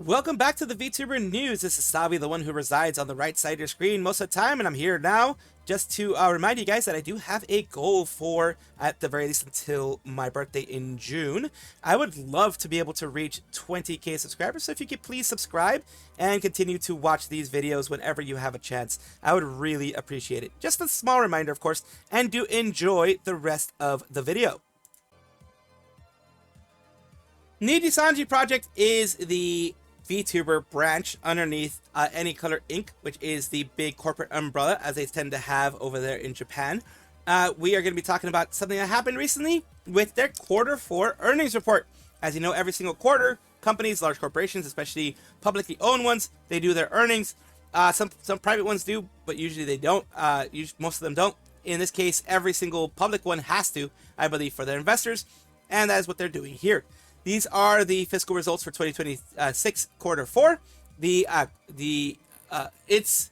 Welcome back to the VTuber News. This is Salvi, the one who resides on the right side of your screen most of the time, and I'm here now just to remind you guys that I do have a goal for, at the very least until my birthday in June. I would love to be able to reach 20k subscribers, so if you could please subscribe and continue to watch these videos whenever you have a chance, I would really appreciate it. Just a small reminder, of course, and do enjoy the rest of the video. Nijisanji project is the VTuber branch underneath AnyColor Inc., which is the big corporate umbrella as they tend to have over there in Japan. We are going to be talking about something that happened recently with their Q4 earnings report. As you know, every single quarter, companies, large corporations, especially publicly owned ones, they do their earnings. Some private ones do, but usually they don't. Most of them don't. In this case, every single public one has to, I believe, for their investors, and that is what they're doing here. These are the fiscal results for 2026 Q4. It's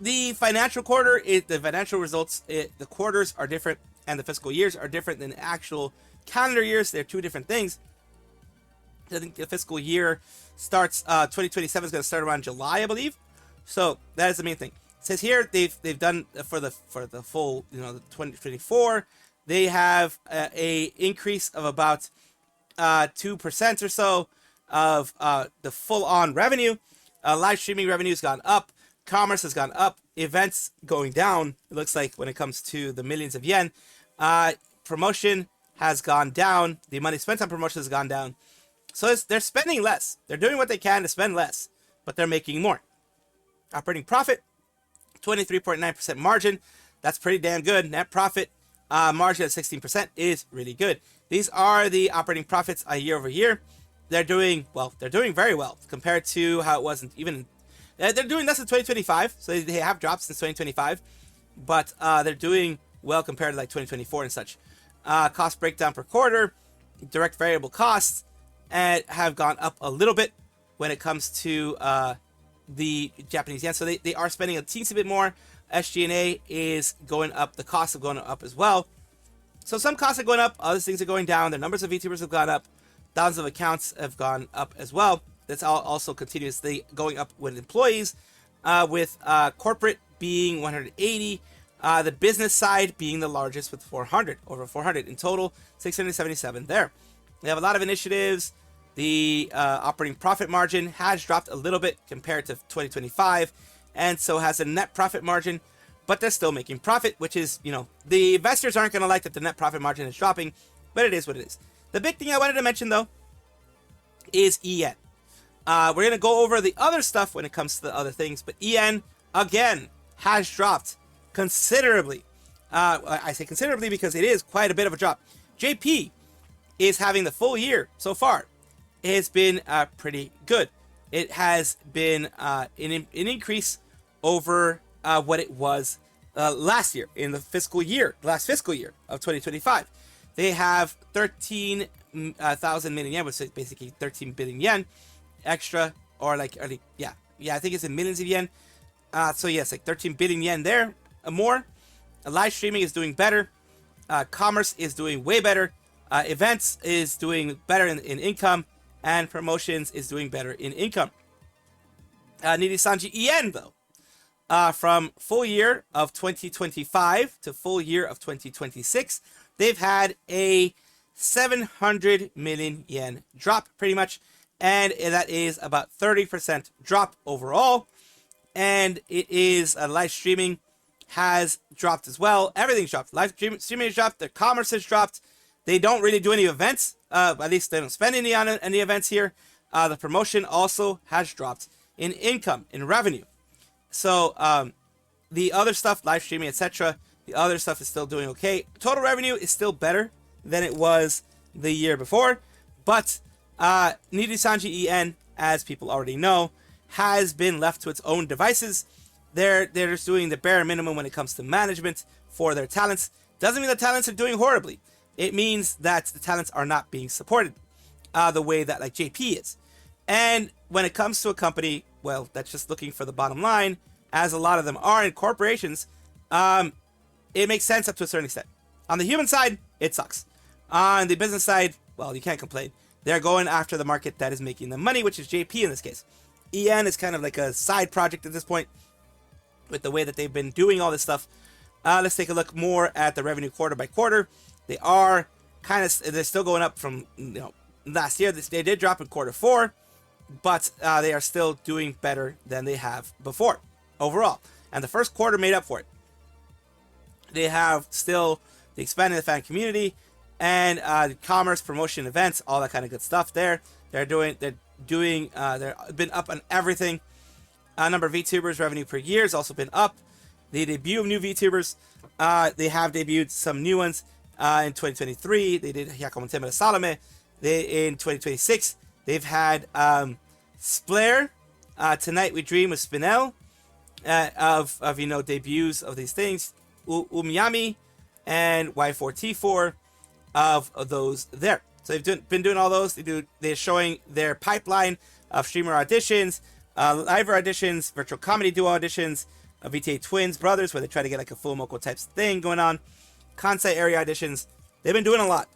the financial quarter. The financial results, the quarters are different, and the fiscal years are different than the actual calendar years. They're two different things. I think the fiscal year starts 2027 is going to start around July, I believe. So that is the main thing. It says here they've done for the full, the 2024. They have a increase of about 2% or so of the full-on revenue. Live streaming revenue has gone up. Commerce has gone up. Events going down, it looks like, when it comes to the millions of yen. Promotion has gone down. The money spent on promotion has gone down. So they're spending less. They're doing what they can to spend less, but they're making more. Operating profit, 23.9% margin. That's pretty damn good. Net profit margin at 16% is really good. These are the operating profits year over year. They're doing well. They're doing very well compared to how it wasn't even. They're doing less in 2025, so they have dropped since 2025, but they're doing well compared to like 2024 and such. Cost breakdown per quarter, direct variable costs, and have gone up a little bit when it comes to the Japanese yen. So they are spending a teensy bit more. SG&A is going up. The costs are going up as well. So some costs are going up, other things are going down. The numbers of VTubers have gone up. Thousands of accounts have gone up as well. That's all also continuously going up with employees, with corporate being 180, the business side being the largest with 400, over 400 in total, 677 there. They have a lot of initiatives. The operating profit margin has dropped a little bit compared to 2025, and so has a net profit margin. But they're still making profit, which is, the investors aren't going to like that the net profit margin is dropping, but it is what it is. The big thing I wanted to mention, though, is EN. We're going to go over the other stuff when it comes to the other things, but EN, again, has dropped considerably. I say considerably because it is quite a bit of a drop. JP is having the full year so far. It has been pretty good. It has been an increase over what it was last year in the last fiscal year of 2025. They have 13,000 million yen, which is basically 13 billion yen extra, or I think it's in millions of yen. So yes, like 13 billion yen there, more. Live streaming is doing better. Commerce is doing way better. Events is doing better in income, and promotions is doing better in income. Nijisanji EN, though, from full year of 2025 to full year of 2026, they've had a 700 million yen drop, pretty much, and that is about 30% drop overall. And it is live streaming has dropped as well. Everything's dropped. Live streaming has dropped. Their commerce has dropped. They don't really do any events. At least they don't spend any on any events here. The promotion also has dropped in income, in revenue. So the other stuff, live streaming, etc., the other stuff is still doing okay. Total revenue is still better than it was the year before, but Nijisanji EN, as people already know, has been left to its own devices. They're just doing the bare minimum when it comes to management for their talents. Doesn't mean the talents are doing horribly. It means that the talents are not being supported the way that like JP is. And when it comes to a company, well, that's just looking for the bottom line, as a lot of them are in corporations, it makes sense up to a certain extent. On the human side, it sucks. On the business side, well, you can't complain. they're going after the market that is making them money, which is JP in this case. EN is kind of like a side project at this point with the way that they've been doing all this stuff. Let's take a look more at the revenue quarter by quarter. They are they're still going up from last year. They did drop in quarter 4, but they are still doing better than they have before overall. And the first quarter made up for it. They have still the expanding the fan community and commerce, promotion, events, all that kind of good stuff there. They've been up on everything. Number of VTubers, revenue per year has also been up. The debut of new VTubers, they have debuted some new ones in 2023. They did Hyakumo Salome. In 2026, they've had Splair, Tonight We Dream with Spinel, of debuts of these things. Umiyami and Y4T4 of those there. So they've been doing all those. They're showing their pipeline of streamer auditions, live auditions, virtual comedy duo auditions, VTA twins, brothers, where they try to get like a full Moko type thing going on. Kansai area auditions. They've been doing a lot.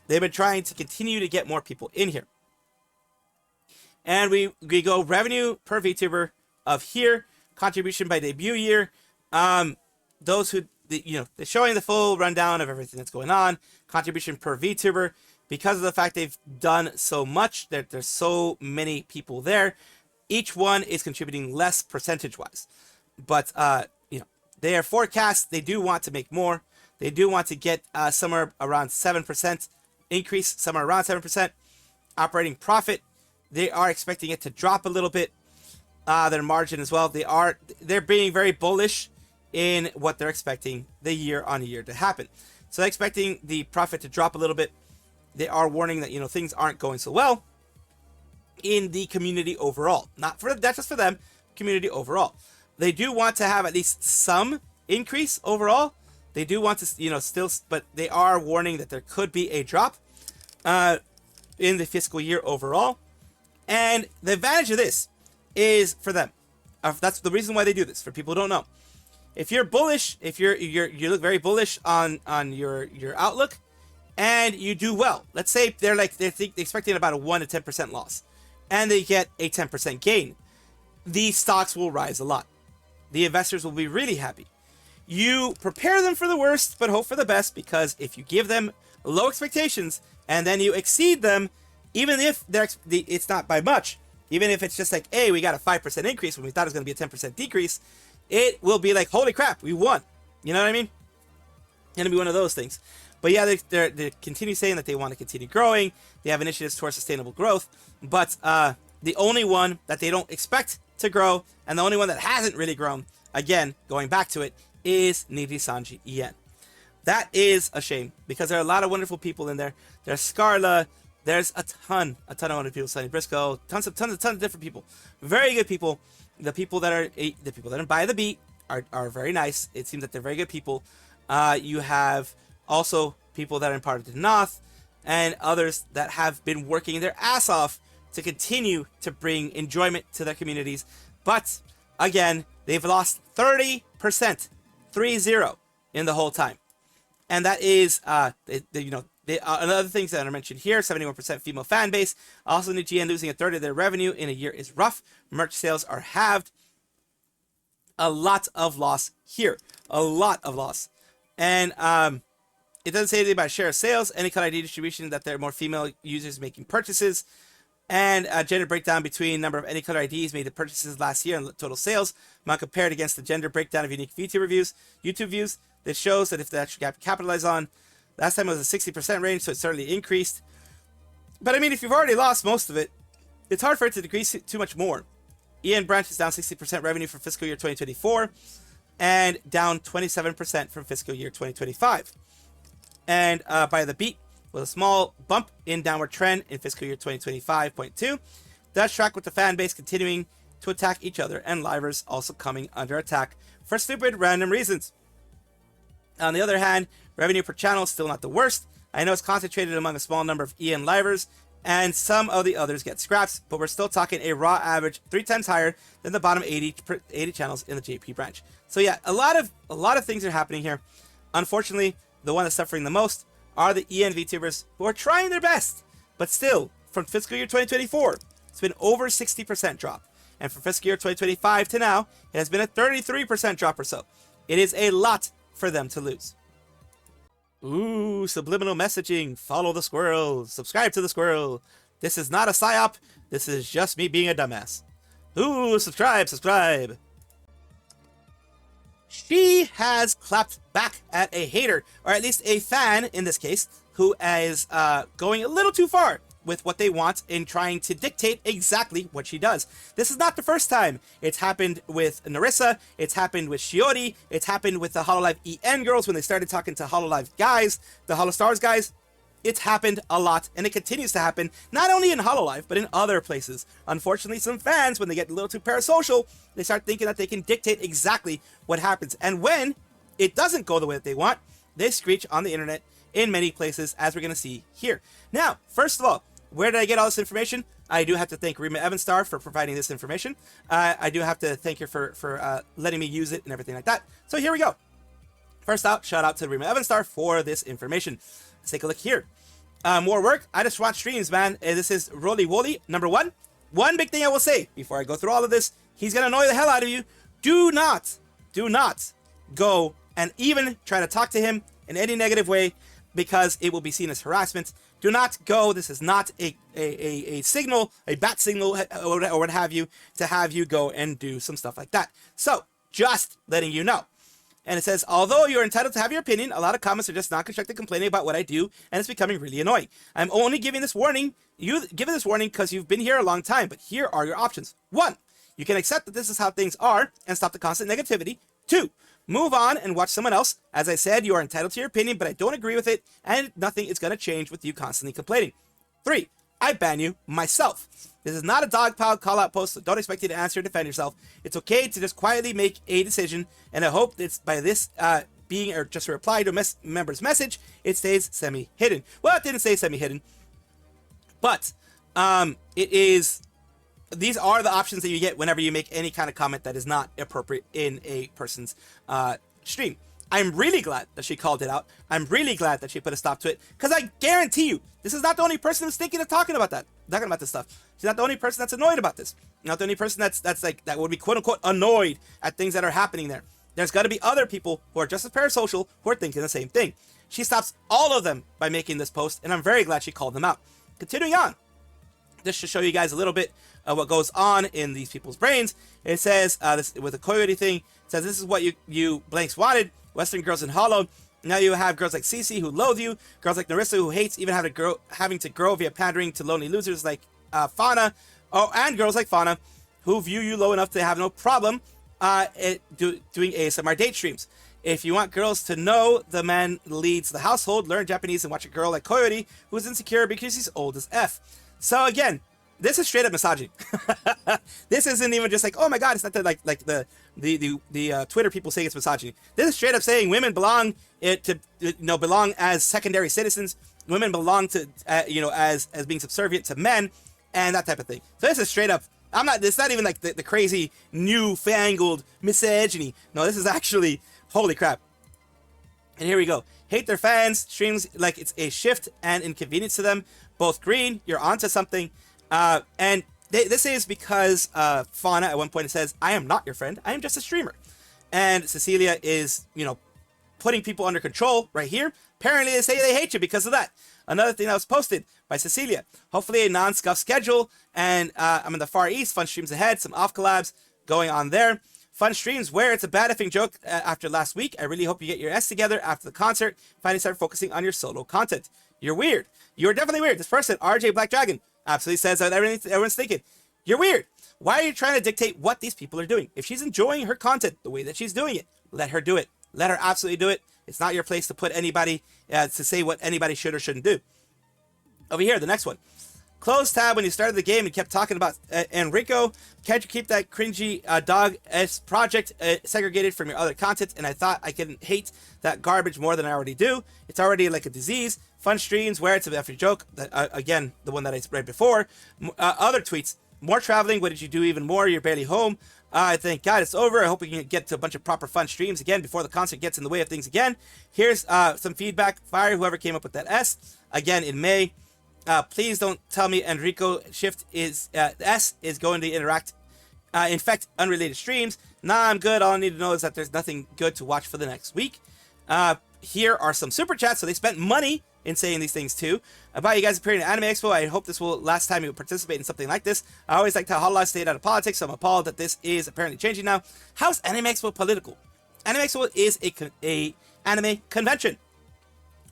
They've been trying to continue to get more people in here. And we go revenue per VTuber of here, contribution by debut year. Those who, they're showing the full rundown of everything that's going on. Contribution per VTuber. Because of the fact they've done so much, there's so many people there. Each one is contributing less percentage-wise. But, they are forecast. They do want to make more. They do want to get somewhere around 7% increase, somewhere around 7%. Operating profit, they are expecting it to drop a little bit. Their margin as well. They're being very bullish in what they're expecting the year on year to happen. So they're expecting the profit to drop a little bit. They are warning that things aren't going so well in the community overall. Not just for them, community overall. They do want to have at least some increase overall. They do want to, still, but they are warning that there could be a drop in the fiscal year overall. And the advantage of this is for them. That's the reason why they do this. For people who don't know, if you're bullish, if you look very bullish on your outlook, and you do well. Let's say they're expecting about a 1 to 10% loss, and they get a 10% gain. These stocks will rise a lot. The investors will be really happy. You prepare them for the worst, but hope for the best, because if you give them low expectations and then you exceed them, even if it's not by much, even if it's just like, hey, we got a 5% increase when we thought it was going to be a 10% decrease, it will be like, holy crap, we won. You know what I mean? It's going to be one of those things. But yeah, they continue saying that they want to continue growing. They have initiatives towards sustainable growth. But the only one that they don't expect to grow, and the only one that hasn't really grown, again, going back to it, is Nijisanji En. That is a shame, because there are a lot of wonderful people in there. There's Scarle. There's a ton of wonderful people. Sunny Briscoe, tons of different people. Very good people. The people that are by the beat are very nice. It seems that they're very good people. You have also people that are in part of the North, and others that have been working their ass off to continue to bring enjoyment to their communities. But again, they've lost 30%, 3-0 in the whole time. And that is, another things that are mentioned here, 71% female fan base. Also, Nijisanji losing a third of their revenue in a year is rough. Merch sales are halved. A lot of loss here. A lot of loss. And it doesn't say anything about share of sales, any kind of ID distribution, that there are more female users making purchases, and gender breakdown between number of any color IDs made the purchases last year and total sales, amount compared against the gender breakdown of unique YouTube views. This shows that if the actual gap capitalized on, last time it was a 60% range, so it certainly increased. But I mean, if you've already lost most of it, it's hard for it to decrease too much more. EN branch is down 60% revenue for fiscal year 2024, and down 27% from fiscal year 2025. And by the beat, with a small bump in downward trend in fiscal year 2025.2, does track with the fan base continuing to attack each other, and livers also coming under attack for stupid random reasons. On the other hand, revenue per channel is still not the worst. I know it's concentrated among a small number of EN livers, and some of the others get scraps, but we're still talking a raw average 3 times higher than the bottom 80 channels in the JP branch. So yeah, a lot of things are happening here. Unfortunately, the one that's suffering the most are the EN VTubers, who are trying their best, but still, from fiscal year 2024, it's been over 60% drop. And from fiscal year 2025 to now, it has been a 33% drop or so. It is a lot for them to lose. Ooh, subliminal messaging. Follow the squirrel. Subscribe to the squirrel. This is not a psyop. This is just me being a dumbass. Ooh, subscribe. She has clapped back at a hater, or at least a fan in this case, who is going a little too far with what they want in trying to dictate exactly what she does. This is not the first time. It's happened with Narissa, it's happened with Shiori, it's happened with the Hololive EN girls when they started talking to Hololive guys, the Holostars guys. It's happened a lot, and it continues to happen, not only in Hololive, but in other places. Unfortunately, some fans, when they get a little too parasocial, they start thinking that they can dictate exactly what happens. And when it doesn't go the way that they want, they screech on the internet in many places, as we're going to see here. Now, first of all, where did I get all this information? I do have to thank Rima Evenstar for providing this information. I do have to thank her for letting me use it and everything like that. So here we go. First out, shout out to Rima Evenstar for this information. Let's take a look here. More work. I just watch streams, man. This is Roly Woly, number one. One big thing I will say before I go through all of this, he's going to annoy the hell out of you. Do not go and even try to talk to him in any negative way, because it will be seen as harassment. Do not go. This is not a signal, a bat signal, or what have you, to have you go and do some stuff like that. So, just letting you know. And it says, although you're entitled to have your opinion, a lot of comments are just not constructive complaining about what I do, and it's becoming really annoying. I'm only giving this warning, because you've been here a long time, but here are your options. 1, you can accept that this is how things are and stop the constant negativity. 2, move on and watch someone else. As I said, you are entitled to your opinion, but I don't agree with it, and nothing is going to change with you constantly complaining. 3, I ban you myself. This is not a dogpile call-out post, so don't expect you to answer or defend yourself. It's okay to just quietly make a decision, and I hope that by this being or just a reply to a member's message, it stays semi-hidden. Well, it didn't say semi-hidden, but it is... These are the options that you get whenever you make any kind of comment that is not appropriate in a person's stream. I'm really glad that she called it out. I'm really glad that she put a stop to it, because I guarantee you, this is not the only person who's thinking of talking about this stuff. She's not the only person that's annoyed about this. Not the only person that's like, that would be quote unquote annoyed at things that are happening there. There's got to be other people who are just as parasocial who are thinking the same thing. She stops all of them by making this post, and I'm very glad she called them out. Continuing on, just to show you guys a little bit of what goes on in these people's brains. It says, this with the coyote thing, it says, this is what you blanks wanted. Western girls in Hollow. Now you have girls like Cece who loathe you, girls like Narissa who hates even having to grow via pandering to lonely losers like Fauna, and girls like Fauna who view you low enough to have no problem doing ASMR date streams. If you want girls to know the man leads the household, learn Japanese and watch a girl like Coyote who's insecure because he's old as F. So again, this is straight up misogyny. This isn't even just like, oh my god, it's not the Twitter people saying it's misogyny. This is straight up saying women belong belong as secondary citizens. Women belong to as being subservient to men and that type of thing. So this is straight up. It's not even like the crazy newfangled misogyny. No, this is actually, holy crap. And here we go. Hate their fans. Streams like it's a shift and inconvenience to them. Both green. You're onto something. And this is because Fauna at one point says, I am not your friend, I am just a streamer. And Cecilia is, putting people under control right here. Apparently they say they hate you because of that. Another thing that was posted by Cecilia. Hopefully a non-scuff schedule. And I'm in the Far East. Fun streams ahead. Some off collabs going on there. Fun streams where it's a bad effing joke after last week. I really hope you get your S together after the concert. Finally start focusing on your solo content. You're weird. You're definitely weird. This person, RJ Black Dragon, absolutely says that everyone's thinking, you're weird. Why are you trying to dictate what these people are doing? If she's enjoying her content the way that she's doing it, let her do it. Let her absolutely do it. It's not your place to put anybody, to say what anybody should or shouldn't do. Over here, the next one. Close tab when you started the game and kept talking about Enrico. Can't you keep that cringy dog-esque project segregated from your other content? And I thought I couldn't hate that garbage more than I already do. It's already like a disease. Fun streams where it's a after joke. Again, the one that I read before. Other tweets. More traveling. What did you do even more? You're barely home. I thank God it's over. I hope we can get to a bunch of proper fun streams again before the concert gets in the way of things again. Here's some feedback. Fire whoever came up with that S. Again, in May. Please don't tell me Enrico Shift is S is going to infect unrelated streams. Nah, I'm good. All I need to know is that there's nothing good to watch for the next week. Here are some super chats. So they spent money in saying these things too. About you guys appearing at Anime Expo. I hope this will last time you participate in something like this. I always liked how Hololive stayed out of politics, so I'm appalled that this is apparently changing now. How's Anime Expo political? Anime Expo is a anime convention.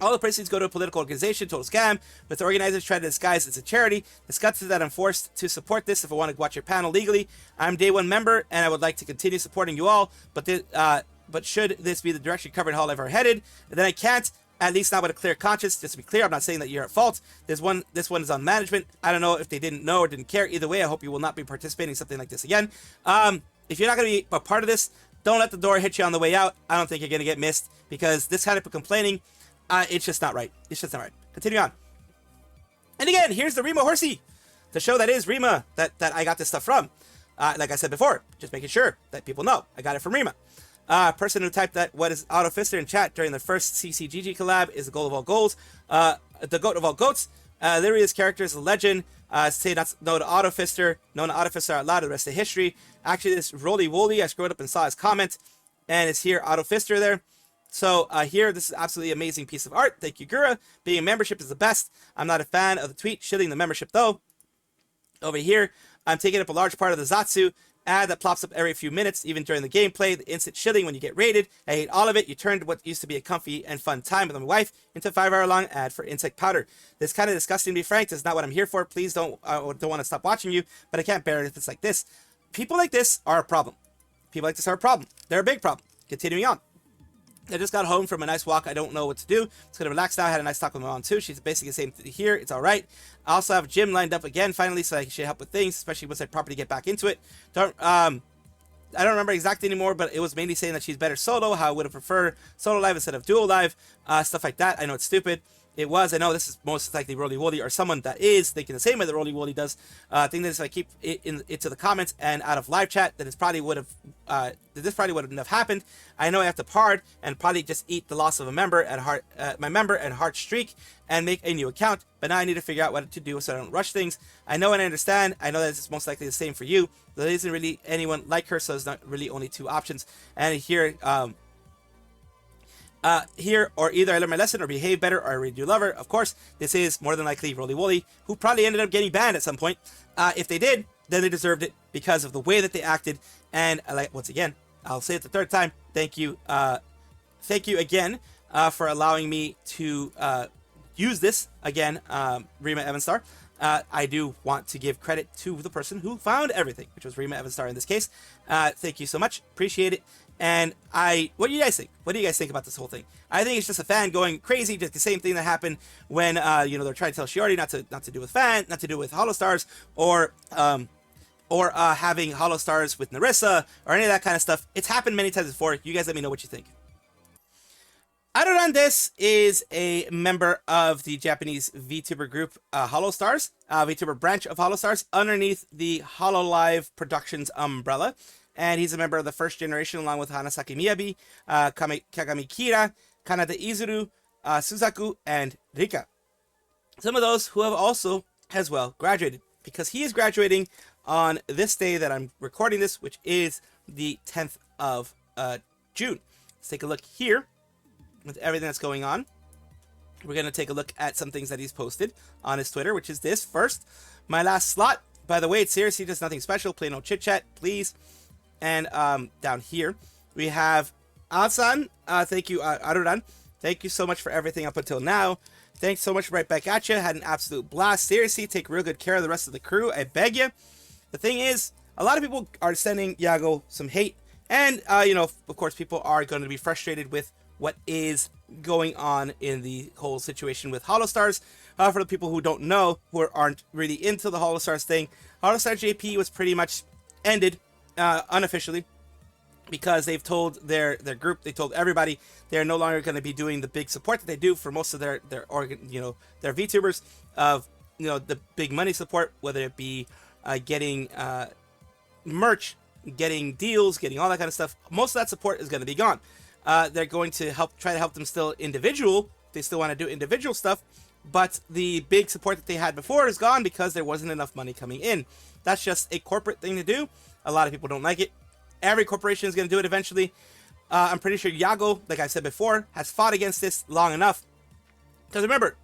All the proceeds go to a political organization, total scam, with the organizers trying to disguise it's a charity. It's guts that I'm forced to support this if I want to watch your panel legally. I'm day one member, and I would like to continue supporting you all, but should this be the direction covering Hololive are headed, then I can't, at least not with a clear conscience. Just to be clear, I'm not saying that you're at fault. This one is on management. I don't know if they didn't know or didn't care. Either way, I hope you will not be participating in something like this again. If you're not going to be a part of this, don't let the door hit you on the way out. I don't think you're going to get missed, because this kind of complaining, it's just not right. It's just not right. Continue on. And again, here's the Rima horsey, the show that is Rima, that I got this stuff from. Like I said before, just making sure that people know I got it from Rima. Person who typed that what is Auto Fister in chat during the first CCGG collab is the goal of all goals. The goat of all goats. Literally, his character is a legend. Say not no to Auto Fister, known to Auto Fister out loud. The rest of history. Actually, this Roly Woly, I scrolled up and saw his comment, and it's here Auto Fister there. So here, this is absolutely amazing piece of art. Thank you, Gura. Being a membership is the best. I'm not a fan of the tweet shilling the membership though. Over here, I'm taking up a large part of the Zatsu ad that plops up every few minutes, even during the gameplay. The instant shilling when you get raided. I hate all of it. You turned what used to be a comfy and fun time with my wife into a 5-hour-long ad for insect powder. This kind of disgusting, to be frank. This is not what I'm here for. Please don't want to stop watching you, but I can't bear it if it's like this. People like this are a problem. People like this are a problem. They're a big problem. Continuing on. I just got home from a nice walk. I don't know what to do. It's gonna relax now. I had a nice talk with my mom too. She's basically the same here. It's all right. I also have a gym lined up again finally, so I should help with things, especially once I properly get back into it. I don't remember exactly anymore, but it was mainly saying that she's better solo. How I would have preferred solo live instead of duo live, stuff like that. I know it's stupid. It was. I know this is most likely Roly Woly or someone that is thinking the same way that Roly Woly does. I think that if I keep it into the comments and out of live chat, then this probably wouldn't have happened. I know I have to pard and probably just eat the loss of a member at my member and heart streak and make a new account. But now I need to figure out what to do so I don't rush things. I know and I understand. I know that it's most likely the same for you. There isn't really anyone like her, so there's not really only two options. And here, or either I learn my lesson or behave better or I really do love her. Of course, this is more than likely Roly Woly, who probably ended up getting banned at some point. If they did, then they deserved it because of the way that they acted. And once again, I'll say it the third time. Thank you again for allowing me to use this again, Rima Evenstar. I do want to give credit to the person who found everything, which was Rima Evenstar in this case. Thank you so much. Appreciate it. And what do you guys think? What do you guys think about this whole thing? I think it's just a fan going crazy, just the same thing that happened when, they're trying to tell Shiori not to do with Holostars, or having Holostars with Narissa, or any of that kind of stuff. It's happened many times before. You guys let me know what you think. Arurandeisu is a member of the Japanese VTuber group Holostars, VTuber branch of Holostars, underneath the Hololive Productions umbrella. And he's a member of the first generation along with Hanasaki Miyabi, Kagami Kira, Kanada Izuru, Suzaku, and Rika. Some of those who have also, as well, graduated, because he is graduating on this day that I'm recording this, which is the 10th of June. Let's take a look here with everything that's going on. We're going to take a look at some things that he's posted on his Twitter, which is this. First, my last slot. By the way, it's seriously just nothing special. Plain old chit-chat, please. And down here, we have Alsan. Thank you, Aruran. Thank you so much for everything up until now. Thanks so much, right back at you. Had an absolute blast. Seriously, take real good care of the rest of the crew. I beg you. The thing is, a lot of people are sending Yago some hate. And, of course, people are going to be frustrated with what is going on in the whole situation with Holostars. For the people who don't know, who aren't really into the Holostars thing, Holostar JP was pretty much ended unofficially, because they've told their group, they told everybody they're no longer going to be doing the big support that they do for most of their VTubers of the big money support, whether it be getting merch, getting deals, getting all that kind of stuff. Most of that support is going to be gone. They're going to try to help them still individual. They still want to do individual stuff, but the big support that they had before is gone because there wasn't enough money coming in. That's just a corporate thing to do. A lot of people don't like it. Every corporation is going to do it eventually. I'm pretty sure Yago, like I said before, has fought against this long enough. Because remember,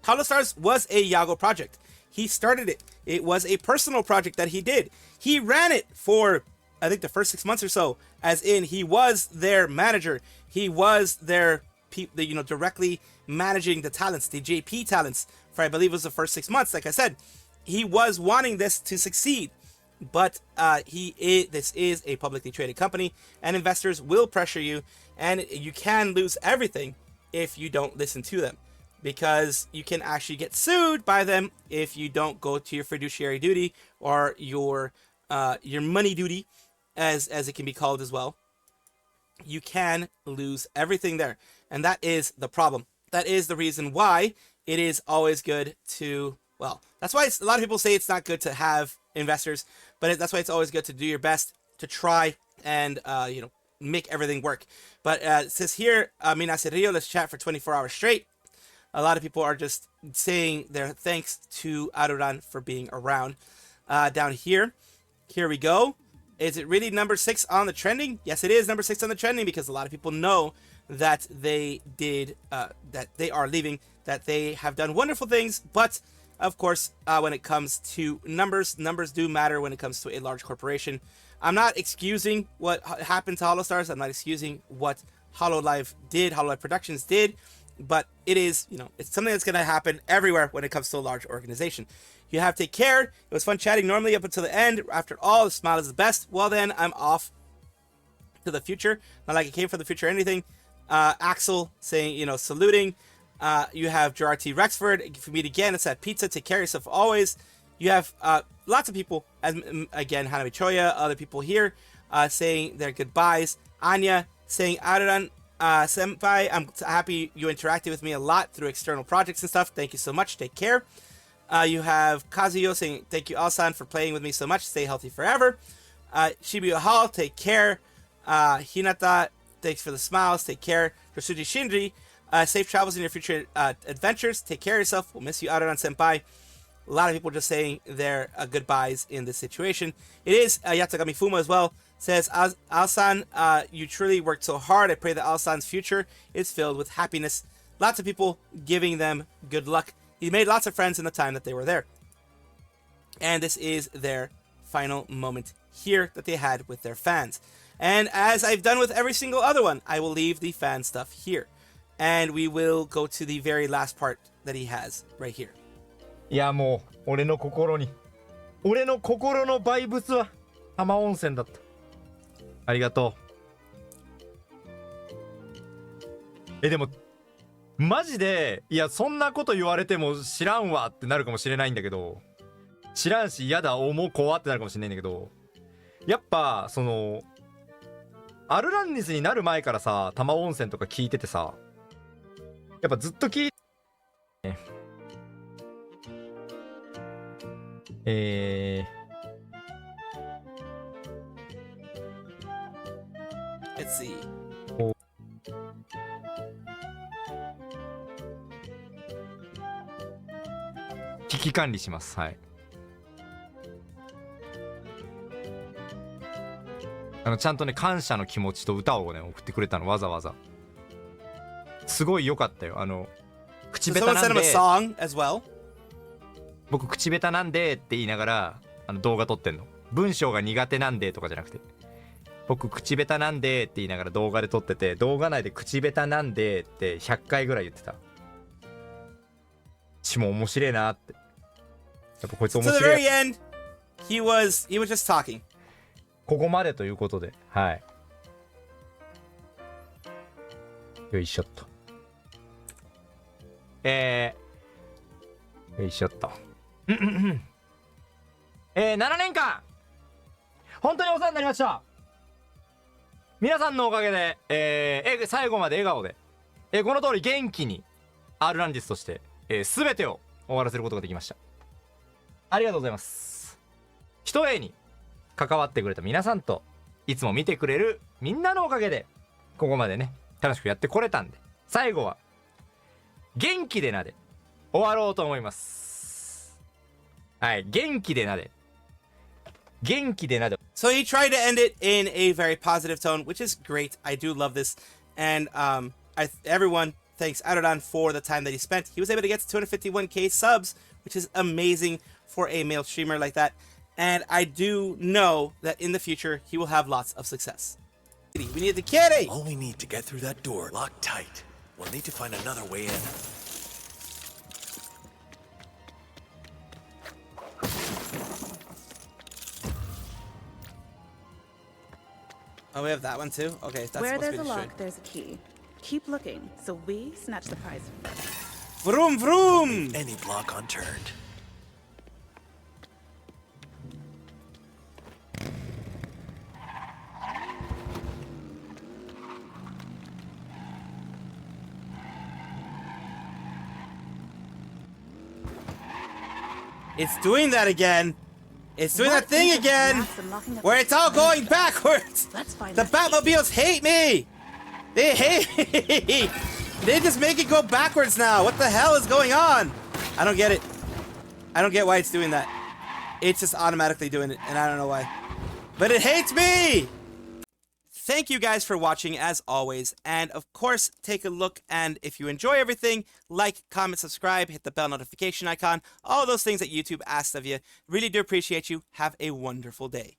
Holostars was a Yago project. He started it. It was a personal project that he did. He ran it for, I think, the first 6 months or so. As in, he was their manager. He was their, directly managing the talents, the JP talents, for I believe it was the first 6 months. Like I said, he was wanting this to succeed. But this is a publicly traded company, and investors will pressure you, and you can lose everything if you don't listen to them, because you can actually get sued by them if you don't go to your fiduciary duty, or your money duty, as it can be called as well. You can lose everything there, and that is the problem. That is the reason why it is always good to, well, that's why a lot of people say it's not good to have investors, but that's why it's always good to do your best to try and make everything work. But it says here, Minaserio, let's chat for 24 hours straight. A lot of people are just saying their thanks to Aruran for being around. Down here we go. Is it really number 6 on the trending? Yes, it is number 6 on the trending, because a lot of people know that they did, that they are leaving, that they have done wonderful things, but of course, when it comes to numbers do matter when it comes to a large corporation. I'm not excusing what happened to Holostars. I'm not excusing what Hololive Productions did, but it is, it's something that's going to happen everywhere when it comes to a large organization. You have to take care. It was fun chatting normally up until the end. After all, the smile is the best. Well, then I'm off to the future. Not like I came from the future or anything. Axel saying, saluting. You have Gerard T. Rexford. If you meet again, it's at Pizza. Take care of yourself always. You have lots of people, as again, Hanabi Choya, other people here saying their goodbyes. Anya saying, Aruran Senpai, I'm happy you interacted with me a lot through external projects and stuff. Thank you so much. Take care. You have Kazuyo saying, thank you, Alsan, for playing with me so much. Stay healthy forever. Shibuya Hall, take care. Hinata, thanks for the smiles. Take care. Yosuji Shinri, safe travels in your future adventures. Take care of yourself. We'll miss you, Aruran Senpai. A lot of people just saying their goodbyes in this situation. It is Yatagami Fuma as well. Says, Alsan, you truly worked so hard. I pray that Alsan's future is filled with happiness. Lots of people giving them good luck. He made lots of friends in the time that they were there. And this is their final moment here that they had with their fans. And as I've done with every single other one, I will leave the fan stuff here. And we will go to the very last part that he has right here. いやもう俺の心のバイブスは浜温泉だった。ありがとう。でもマジで、いやそんなこと言われても知らんわってなるかもしれないんだけど、知らんしやだ思う怖ってなるかもしれないんだけど、やっぱそのアルランニスになる前からさ、玉温泉とか聞いててさ、やっぱずっと聞いて、Let's see. 危機管理します。はい。ちゃんとね感謝の気持ちと歌をね送ってくれたの、わざわざ。すごい良かったよ。口下手なんで。僕口下手なんでって言いながら動画撮ってんの。文章が苦手なんでとかじゃなくて、僕口下手なんでって言いながら動画で撮ってて、動画内で口下手なんでって100回ぐらい言ってた。ちも面白いなって。やっぱこいつ面白い。 To the very end, he was just talking. ここまでということで、はい。よいしょっと。よいしょっと。7年間本当にお世話になりました。皆さんのおかげで、最後まで笑顔で、この通り元気にアルランディスとして、全てを終わらせることができました。ありがとうございます。一重に関わってくれた皆さんと、いつも見てくれるみんなのおかげでここまでね楽しくやってこれたんで、最後は元気でなで終わろうと思います。はい、元気でなで。元気でなで。 So he tried to end it in a very positive tone, which is great. I do love this. And everyone thanks Aruran for the time that he spent. He was able to get to 251k subs, which is amazing for a male streamer like that. And I do know that in the future, he will have lots of success. We need the kitty! All we need to get through that door locked tight. We'll need to find another way in. Oh, we have that one too? Okay, that's Where supposed to there's be a the lock, string. there's a key. Keep looking, so we snatch the prize. Vroom vroom! Any block unturned. It's doing that again. It's doing What that thing is the again. maps unlocking up Where the it's all going backwards. Let's find The that key. Batmobiles hate me. They hate me. They just make it go backwards now. What the hell is going on? I don't get it. I don't get why it's doing that. It's just automatically doing it, and I don't know why. But it hates me. Thank you guys for watching as always, and of course take a look, and if you enjoy everything, like, comment, subscribe, hit the bell notification icon, all those things that YouTube asks of you. Really do appreciate you. Have a wonderful day.